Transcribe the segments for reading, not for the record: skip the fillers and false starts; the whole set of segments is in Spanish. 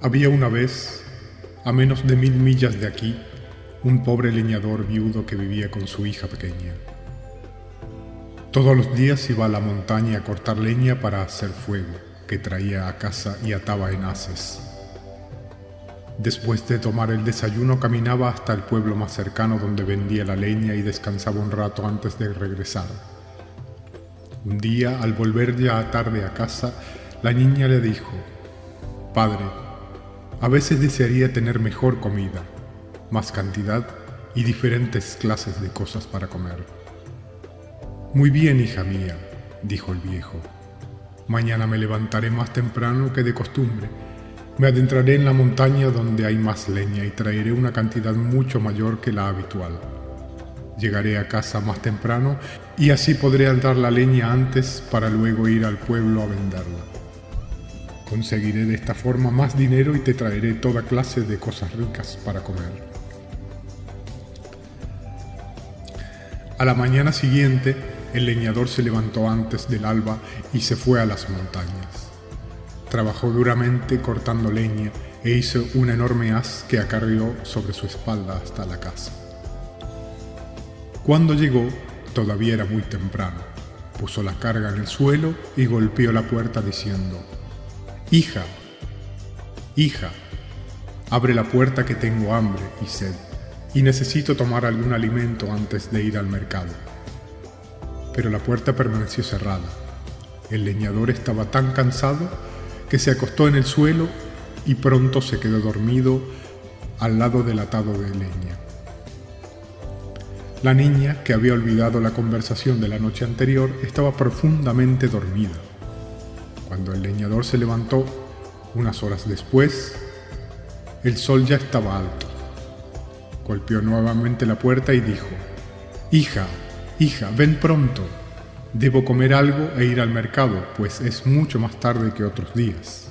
Había una vez, a menos de 1000 millas de aquí, un pobre leñador viudo que vivía con su hija pequeña. Todos los días iba a la montaña a cortar leña para hacer fuego, que traía a casa y ataba en haces. Después de tomar el desayuno caminaba hasta el pueblo más cercano donde vendía la leña y descansaba un rato antes de regresar. Un día, al volver ya tarde a casa, la niña le dijo: «Padre, a veces desearía tener mejor comida, más cantidad y diferentes clases de cosas para comer». «Muy bien, hija mía», dijo el viejo. «Mañana me levantaré más temprano que de costumbre. Me adentraré en la montaña donde hay más leña y traeré una cantidad mucho mayor que la habitual. Llegaré a casa más temprano y así podré andar la leña antes para luego ir al pueblo a venderla. Conseguiré de esta forma más dinero y te traeré toda clase de cosas ricas para comer». A la mañana siguiente, el leñador se levantó antes del alba y se fue a las montañas. Trabajó duramente cortando leña e hizo un enorme haz que acarreó sobre su espalda hasta la casa. Cuando llegó, todavía era muy temprano. Puso la carga en el suelo y golpeó la puerta diciendo: «Hija, hija, abre la puerta que tengo hambre y sed, y necesito tomar algún alimento antes de ir al mercado». Pero la puerta permaneció cerrada. El leñador estaba tan cansado que se acostó en el suelo y pronto se quedó dormido al lado del atado de leña. La niña, que había olvidado la conversación de la noche anterior, estaba profundamente dormida. Cuando el leñador se levantó, unas horas después, el sol ya estaba alto. Golpeó nuevamente la puerta y dijo: «Hija, hija, ven pronto. Debo comer algo e ir al mercado, pues es mucho más tarde que otros días».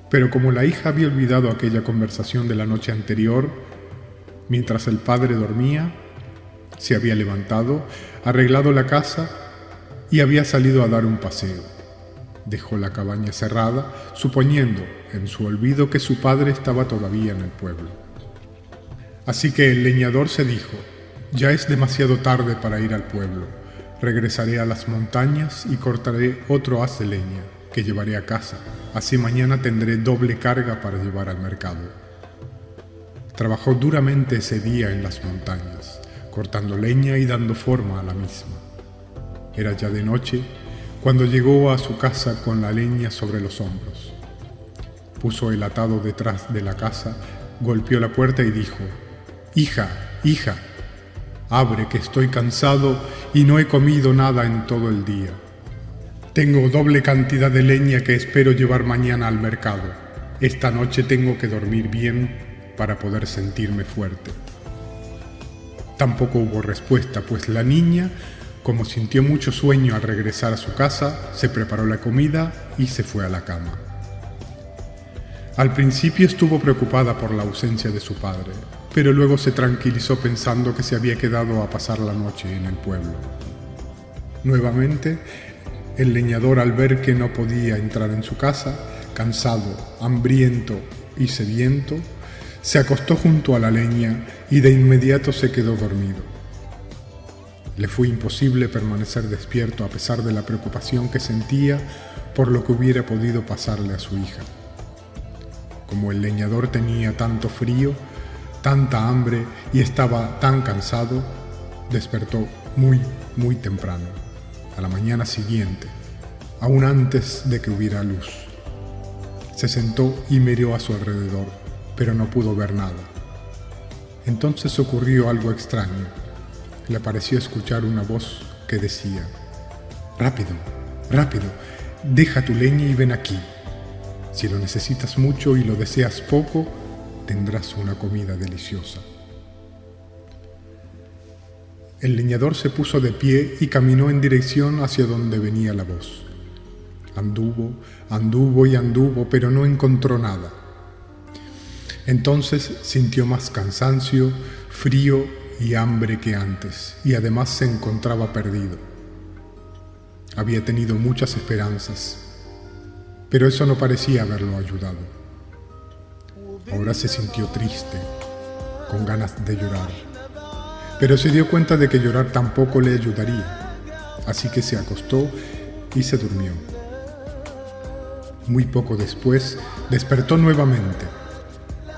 Pero como la hija había olvidado aquella conversación de la noche anterior, mientras el padre dormía, se había levantado, arreglado la casa y había salido a dar un paseo. Dejó la cabaña cerrada, suponiendo, en su olvido, que su padre estaba todavía en el pueblo. Así que el leñador se dijo: «Ya es demasiado tarde para ir al pueblo. Regresaré a las montañas y cortaré otro haz de leña que llevaré a casa. Así mañana tendré doble carga para llevar al mercado». Trabajó duramente ese día en las montañas, cortando leña y dando forma a la misma. Era ya de noche cuando llegó a su casa con la leña sobre los hombros. Puso el atado detrás de la casa, golpeó la puerta y dijo: «Hija, hija, abre, que estoy cansado y no he comido nada en todo el día. Tengo doble cantidad de leña que espero llevar mañana al mercado. Esta noche tengo que dormir bien para poder sentirme fuerte». Tampoco hubo respuesta, pues la niña, como sintió mucho sueño al regresar a su casa, se preparó la comida y se fue a la cama. Al principio estuvo preocupada por la ausencia de su padre, pero luego se tranquilizó pensando que se había quedado a pasar la noche en el pueblo. Nuevamente, el leñador, al ver que no podía entrar en su casa, cansado, hambriento y sediento, se acostó junto a la leña y de inmediato se quedó dormido. Le fue imposible permanecer despierto a pesar de la preocupación que sentía por lo que hubiera podido pasarle a su hija. Como el leñador tenía tanto frío, tanta hambre y estaba tan cansado, despertó muy temprano, a la mañana siguiente, aún antes de que hubiera luz. Se sentó y miró a su alrededor, pero no pudo ver nada. Entonces ocurrió algo extraño. Le pareció escuchar una voz que decía: «Rápido, rápido, deja tu leña y ven aquí. Si lo necesitas mucho y lo deseas poco, tendrás una comida deliciosa». El leñador se puso de pie y caminó en dirección hacia donde venía la voz. Anduvo, pero no encontró nada. Entonces sintió más cansancio, frío y hambre que antes, y además se encontraba perdido. Había tenido muchas esperanzas, pero eso no parecía haberlo ayudado. Ahora se sintió triste, con ganas de llorar, pero se dio cuenta de que llorar tampoco le ayudaría, así que se acostó y se durmió. Muy poco después despertó nuevamente.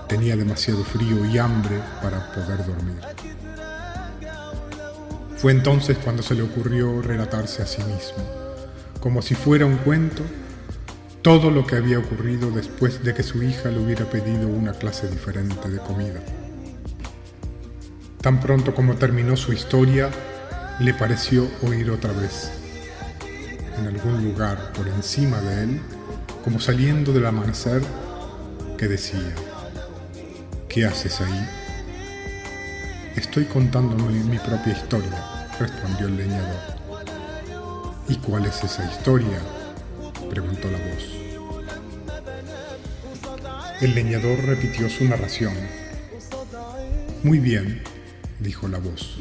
Tenía demasiado frío y hambre para poder dormir. Fue entonces cuando se le ocurrió relatarse a sí mismo, como si fuera un cuento, todo lo que había ocurrido después de que su hija le hubiera pedido una clase diferente de comida. Tan pronto como terminó su historia, le pareció oír otra vez, en algún lugar por encima de él, como saliendo del amanecer, que decía: ¿qué haces ahí? Estoy contándome mi propia historia, respondió el leñador. ¿Y cuál es esa historia?, preguntó la voz. El leñador repitió su narración. Muy bien, dijo la voz.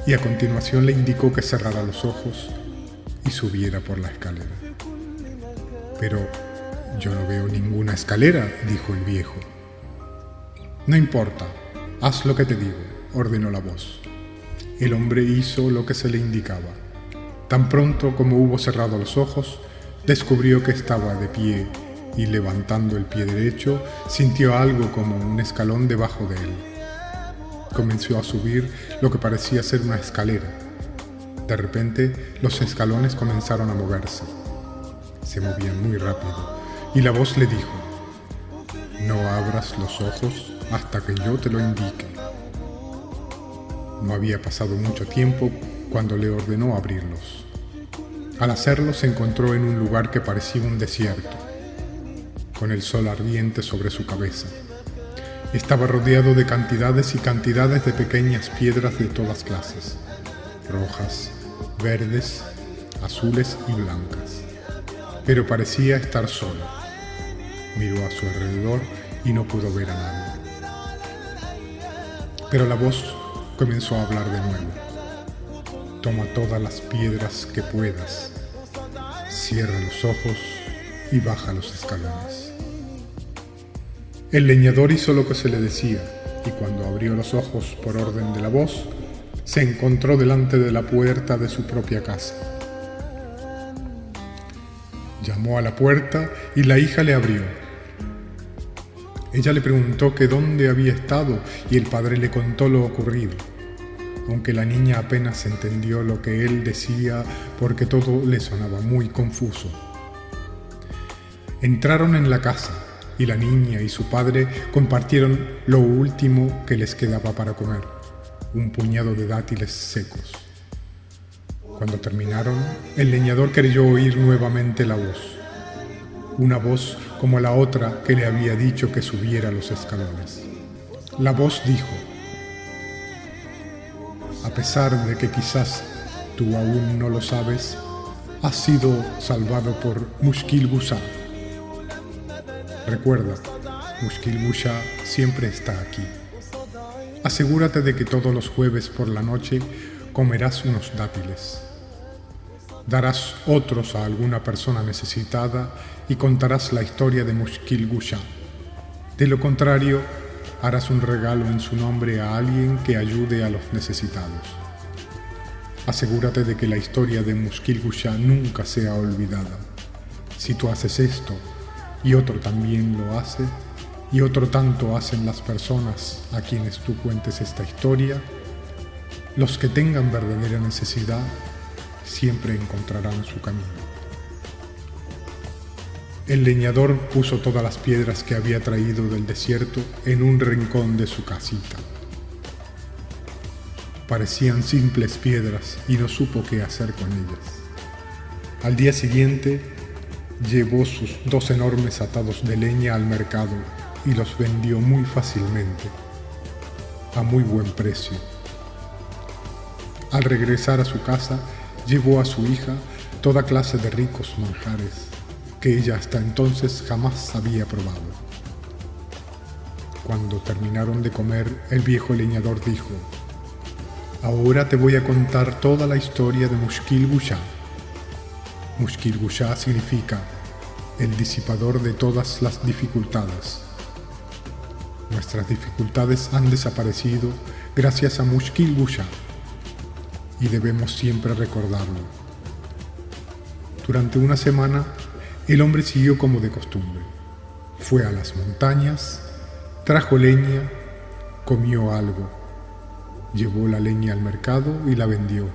Y a continuación le indicó que cerrara los ojos y subiera por la escalera. Pero yo no veo ninguna escalera, dijo el viejo. No importa, haz lo que te digo, ordenó la voz. El hombre hizo lo que se le indicaba. Tan pronto como hubo cerrado los ojos, descubrió que estaba de pie y, levantando el pie derecho, sintió algo como un escalón debajo de él. Comenzó a subir lo que parecía ser una escalera. De repente, los escalones comenzaron a moverse. Se movían muy rápido, y la voz le dijo: no abras los ojos hasta que yo te lo indique. No había pasado mucho tiempo cuando le ordenó abrirlos. Al hacerlo se encontró en un lugar que parecía un desierto, con el sol ardiente sobre su cabeza. Estaba rodeado de cantidades y cantidades de pequeñas piedras de todas clases, rojas, verdes, azules y blancas. Pero parecía estar solo. Miró a su alrededor y no pudo ver a nadie. Pero la voz comenzó a hablar de nuevo. Toma todas las piedras que puedas, cierra los ojos y baja los escalones. El leñador hizo lo que se le decía, y cuando abrió los ojos por orden de la voz, se encontró delante de la puerta de su propia casa. Llamó a la puerta y la hija le abrió. Ella le preguntó que dónde había estado y el padre le contó lo ocurrido, aunque la niña apenas entendió lo que él decía porque todo le sonaba muy confuso. Entraron en la casa y la niña y su padre compartieron lo último que les quedaba para comer, un puñado de dátiles secos. Cuando terminaron, el leñador creyó oír nuevamente la voz, una voz como la otra que le había dicho que subiera los escalones. La voz dijo: a pesar de que quizás tú aún no lo sabes, has sido salvado por Mushkil Gushá. Recuerda, Mushkil Gushá siempre está aquí. Asegúrate de que todos los jueves por la noche comerás unos dátiles. Darás otros a alguna persona necesitada y contarás la historia de Mushkil Gushá. De lo contrario, harás un regalo en su nombre a alguien que ayude a los necesitados. Asegúrate de que la historia de Mushkil Gushá nunca sea olvidada. Si tú haces esto, y otro también lo hace, y otro tanto hacen las personas a quienes tú cuentes esta historia, los que tengan verdadera necesidad siempre encontrarán su camino. El leñador puso todas las piedras que había traído del desierto en un rincón de su casita. Parecían simples piedras y no supo qué hacer con ellas. Al día siguiente, llevó sus 2 enormes atados de leña al mercado y los vendió muy fácilmente, a muy buen precio. Al regresar a su casa, llevó a su hija toda clase de ricos manjares que ella hasta entonces jamás había probado. Cuando terminaron de comer, el viejo leñador dijo: ahora te voy a contar toda la historia de Mushkil Gushá. Mushkil Gushá significa el disipador de todas las dificultades. Nuestras dificultades han desaparecido gracias a Mushkil Gusha y debemos siempre recordarlo. Durante una semana, el hombre siguió como de costumbre. Fue a las montañas, trajo leña, comió algo, llevó la leña al mercado y la vendió.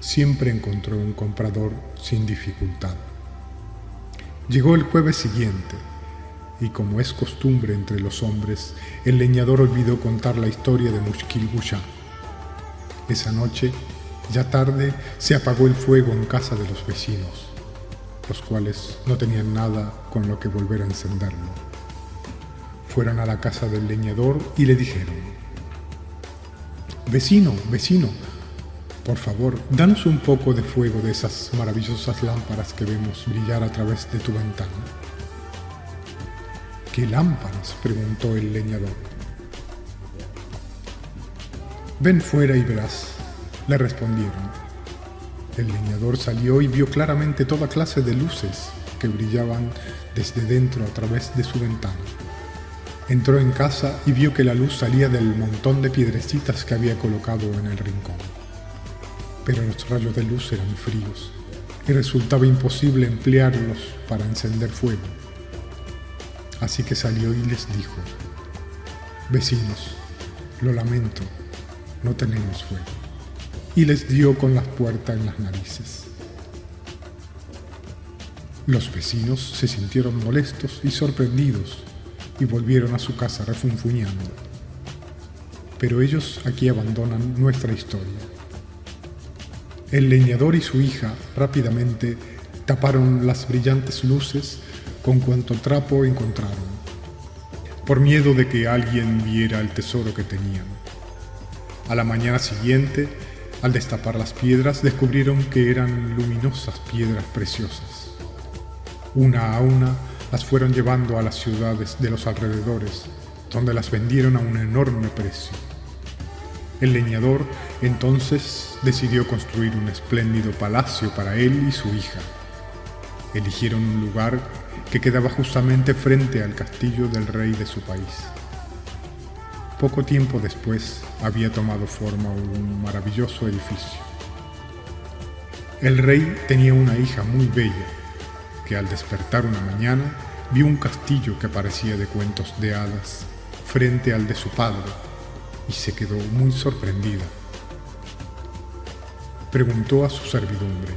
Siempre encontró un comprador sin dificultad. Llegó el jueves siguiente y, como es costumbre entre los hombres, el leñador olvidó contar la historia de Mushkil Gusha. Esa noche, ya tarde, se apagó el fuego en casa de los vecinos, los cuales no tenían nada con lo que volver a encenderlo. Fueron a la casa del leñador y le dijeron: «Vecino, vecino, por favor, danos un poco de fuego de esas maravillosas lámparas que vemos brillar a través de tu ventana». «¿Qué lámparas?», preguntó el leñador. «Ven fuera y verás», le respondieron. El leñador salió y vio claramente toda clase de luces que brillaban desde dentro a través de su ventana. Entró en casa y vio que la luz salía del montón de piedrecitas que había colocado en el rincón. Pero los rayos de luz eran fríos y resultaba imposible emplearlos para encender fuego. Así que salió y les dijo: «Vecinos, lo lamento, no tenemos fuego». Y les dio con las puertas en las narices. Los vecinos se sintieron molestos y sorprendidos y volvieron a su casa refunfuñando. Pero ellos aquí abandonan nuestra historia. El leñador y su hija rápidamente taparon las brillantes luces con cuanto trapo encontraron, por miedo de que alguien viera el tesoro que tenían. A la mañana siguiente, al destapar las piedras, descubrieron que eran luminosas piedras preciosas. Una a una las fueron llevando a las ciudades de los alrededores, donde las vendieron a un enorme precio. El leñador entonces decidió construir un espléndido palacio para él y su hija. Eligieron un lugar que quedaba justamente frente al castillo del rey de su país. Poco tiempo después había tomado forma un maravilloso edificio. El rey tenía una hija muy bella, que al despertar una mañana vio un castillo que parecía de cuentos de hadas frente al de su padre y se quedó muy sorprendida. Preguntó a su servidumbre: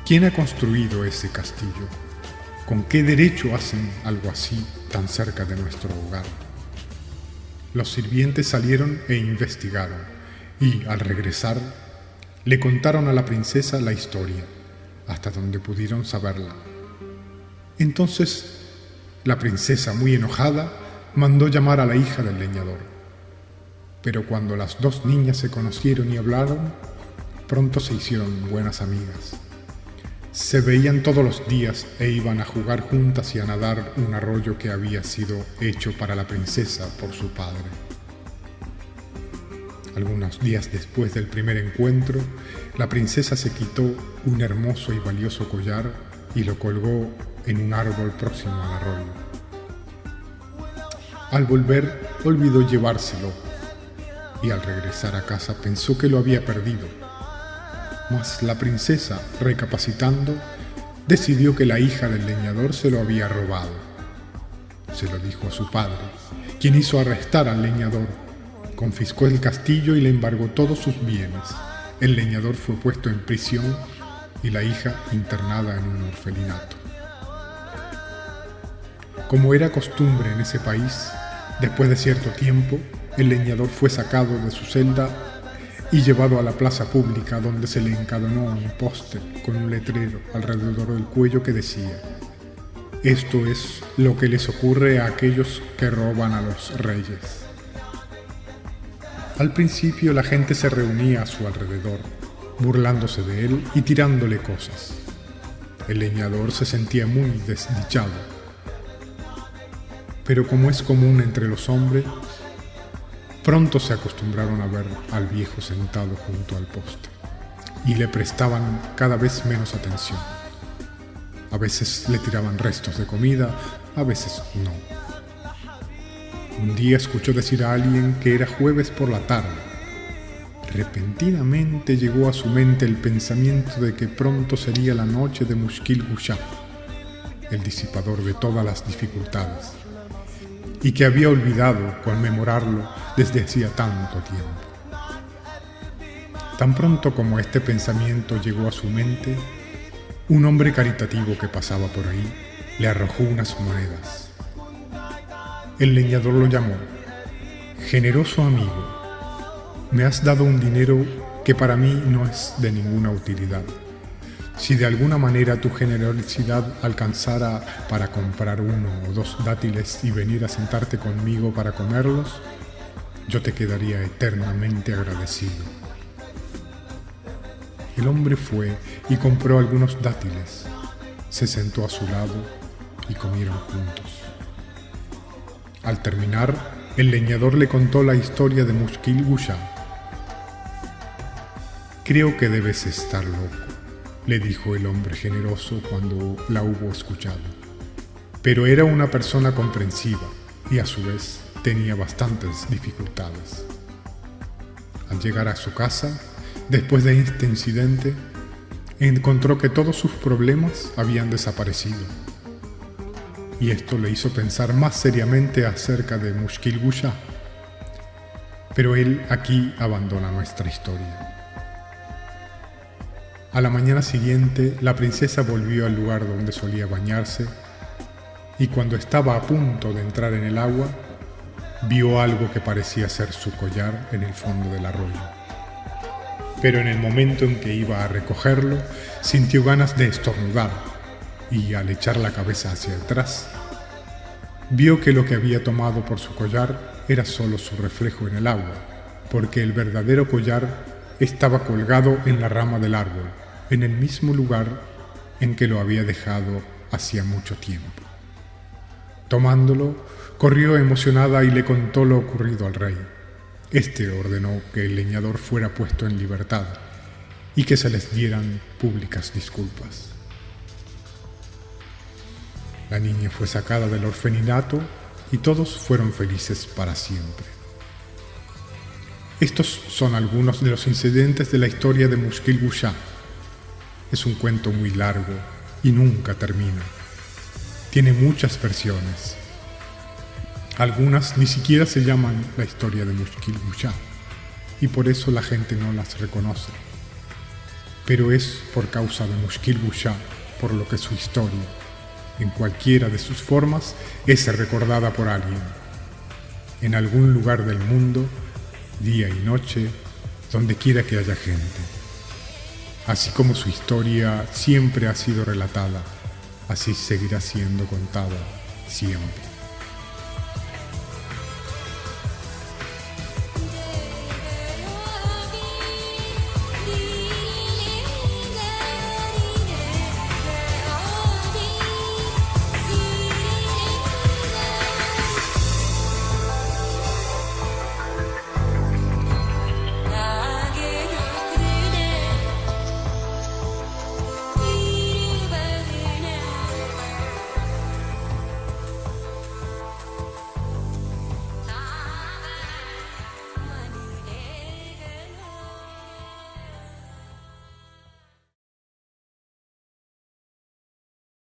«¿Quién ha construido ese castillo? ¿Con qué derecho hacen algo así tan cerca de nuestro hogar?». Los sirvientes salieron e investigaron, y al regresar, le contaron a la princesa la historia, hasta donde pudieron saberla. Entonces, la princesa, muy enojada, mandó llamar a la hija del leñador. Pero cuando las dos niñas se conocieron y hablaron, pronto se hicieron buenas amigas. Se veían todos los días e iban a jugar juntas y a nadar un arroyo que había sido hecho para la princesa por su padre. Algunos días después del primer encuentro, la princesa se quitó un hermoso y valioso collar y lo colgó en un árbol próximo al arroyo. Al volver, olvidó llevárselo y al regresar a casa pensó que lo había perdido. Mas la princesa, recapacitando, decidió que la hija del leñador se lo había robado. Se lo dijo a su padre, quien hizo arrestar al leñador, confiscó el castillo y le embargó todos sus bienes. El leñador fue puesto en prisión y la hija internada en un orfelinato. Como era costumbre en ese país, después de cierto tiempo, el leñador fue sacado de su celda y llevado a la plaza pública, donde se le encadenó un poste con un letrero alrededor del cuello que decía: «Esto es lo que les ocurre a aquellos que roban a los reyes». Al principio la gente se reunía a su alrededor, burlándose de él y tirándole cosas. El leñador se sentía muy desdichado. Pero como es común entre los hombres, pronto se acostumbraron a ver al viejo sentado junto al poste y le prestaban cada vez menos atención. A veces le tiraban restos de comida, a veces no. Un día escuchó decir a alguien que era jueves por la tarde. Repentinamente llegó a su mente el pensamiento de que pronto sería la noche de Mushkil Gusha, el disipador de todas las dificultades, y que había olvidado conmemorarlo desde hacía tanto tiempo. Tan pronto como este pensamiento llegó a su mente, un hombre caritativo que pasaba por ahí le arrojó unas monedas. El leñador lo llamó: «Generoso amigo, me has dado un dinero que para mí no es de ninguna utilidad. Si de alguna manera tu generosidad alcanzara para comprar 1 o 2 dátiles y venir a sentarte conmigo para comerlos, yo te quedaría eternamente agradecido». El hombre fue y compró algunos dátiles, se sentó a su lado y comieron juntos. Al terminar, el leñador le contó la historia de Mushkil Gusha. «Creo que debes estar loco», le dijo el hombre generoso cuando la hubo escuchado. Pero era una persona comprensiva y a su vez tenía bastantes dificultades. Al llegar a su casa, después de este incidente, encontró que todos sus problemas habían desaparecido. Y esto le hizo pensar más seriamente acerca de Mushkil Gusha. Pero él aquí abandona nuestra historia. A la mañana siguiente, la princesa volvió al lugar donde solía bañarse y cuando estaba a punto de entrar en el agua, vio algo que parecía ser su collar en el fondo del arroyo. Pero en el momento en que iba a recogerlo, sintió ganas de estornudar y al echar la cabeza hacia atrás, vio que lo que había tomado por su collar era solo su reflejo en el agua, porque el verdadero collar estaba colgado en la rama del árbol, en el mismo lugar en que lo había dejado hacía mucho tiempo. Tomándolo, corrió emocionada y le contó lo ocurrido al rey. Este ordenó que el leñador fuera puesto en libertad y que se les dieran públicas disculpas. La niña fue sacada del orfelinato y todos fueron felices para siempre. Estos son algunos de los incidentes de la historia de Mushkil Gusha. Es un cuento muy largo y nunca termina. Tiene muchas versiones. Algunas ni siquiera se llaman la historia de Mushkil Gusha y por eso la gente no las reconoce. Pero es por causa de Mushkil Gusha por lo que su historia, en cualquiera de sus formas, es recordada por alguien, en algún lugar del mundo, día y noche, donde quiera que haya gente. Así como su historia siempre ha sido relatada, así seguirá siendo contada siempre.